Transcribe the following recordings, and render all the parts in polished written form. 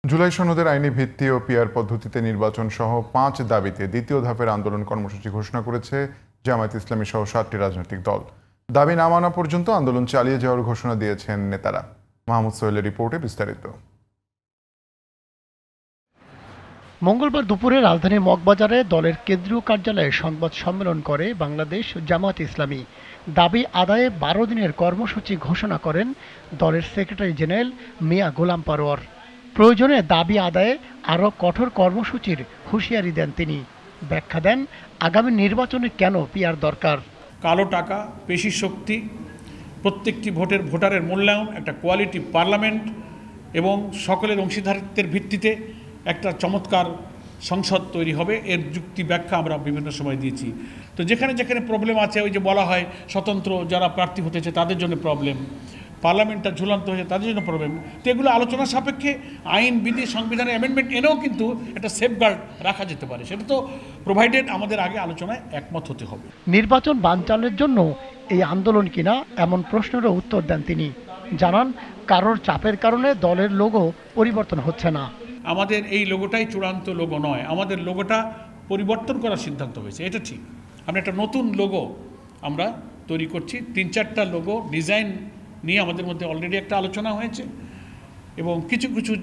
জুলাই সনদের আইনি ভিত্তি ও পিআর পদ্ধতিতে নির্বাচন সহ ৫ দাবিতে দ্বিতীয় ধাপের আন্দোলন কর্মসূচি ঘোষণা করেছে জামায়াত ইসলামী সহ ৭টি রাজনৈতিক দল। দাবি না মানা পর্যন্ত আন্দোলন চালিয়ে যাওয়ার ঘোষণা দিয়েছেন নেতারা। মাহমুদ সোহেলের রিপোর্টে বিস্তারিত। মঙ্গলবার দুপুরে রাজধানীর মগবাজারে দলের কেন্দ্রীয় কার্যালয়ে সংবাদ সম্মেলন করে বাংলাদেশ জামায়াত ইসলামী। দাবি আদায়ে ১২ দিনের কর্মসূচি ঘোষণা করেন দলের সেক্রেটারি জেনারেল মিয়া গোলাম পরোয়ার। প্রয়োজনে দাবি আদায়ে আরও কঠোর কর্মসূচির হুঁশিয়ারি দেন তিনি। ব্যাখ্যা দেন আগামী নির্বাচনে কেন পিআর দরকার। কালো টাকা, পেশি শক্তি, প্রত্যেকটি ভোটারের মূল্যায়ন, একটা কোয়ালিটি পার্লামেন্ট এবং সকলের অংশীদারিত্বের ভিত্তিতে একটা চমৎকার সংসদ তৈরি হবে, এর যুক্তি ব্যাখ্যা আমরা বিভিন্ন সময় দিয়েছি। তো যেখানে যেখানে প্রবলেম আছে, ওই যে বলা হয় স্বতন্ত্র যারা প্রার্থী হতেছে তাদের জন্য প্রবলেম, পার্লামেন্টটা ঝুলন্ত হয়েছে তাদের জন্য প্রবলেম, তো এগুলো আলোচনা সাপেক্ষে আইন বিধি সংবিধানের অ্যামেন্ডমেন্ট এনেও কিন্তু একটা সেফগার্ড রাখা যেতে পারে। সেটা তো প্রোভাইডেড আমাদের আগে আলোচনায় একমত হতে হবে। নির্বাচন বানচালের জন্য এই আন্দোলন কিনা এমন প্রশ্নেরও উত্তর দেন তিনি। জানান কারোর চাপের কারণে দলের লোগো পরিবর্তন হচ্ছে না। আমাদের এই লোগোটাই চূড়ান্ত লোগো নয়, আমাদের লোগোটা পরিবর্তন করার সিদ্ধান্ত হয়েছে, এটা ঠিক। আমরা একটা নতুন লোগো আমরা তৈরি করছি। ৩-৪টা লোগো ডিজাইন নিয়ে আমাদের মধ্যে অলরেডি একটা আলোচনা হয়েছে এবং কিছু কিছু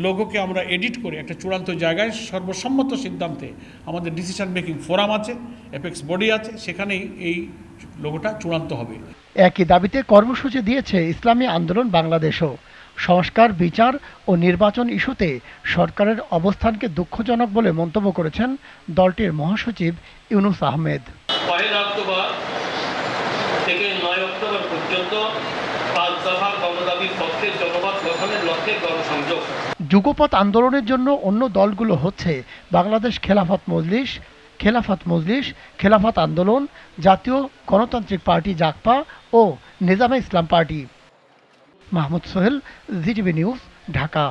লোগোকে আমরা এডিট করে একটা চূড়ান্ত জায়গায় সর্বসম্মত সিদ্ধান্তে আমাদের ডিসিশন মেকিং ফোরাম আছে, অ্যাপেক্স বডি আছে, সেখানেই এই লোগোটা চূড়ান্ত হবে। একই দাবিতে কর্মসূচি দিয়েছে ইসলামী আন্দোলন বাংলাদেশও। সংস্কার, বিচার ও নির্বাচন ইস্যুতে সরকারের অবস্থানকে দুঃখজনক বলে মন্তব্য করেছেন দলটির মহাসচিব ইউনুস আহমেদ। ১ অক্টোবর থেকে ৯ অক্টোবর পর্যন্ত ৫ দফা গণদাবির পক্ষে জনমত গঠনের লক্ষ্যে গণসংযোগ। যুগপৎ আন্দোলনের জন্য অন্য দলগুলো হচ্ছে বাংলাদেশ খেলাফত মজলিস, খেলাফত আন্দোলন, জাতীয় গণতান্ত্রিক পার্টি জাগপা ও Nizame Islam party. Mahmud Sohel, GTV news, Dhaka.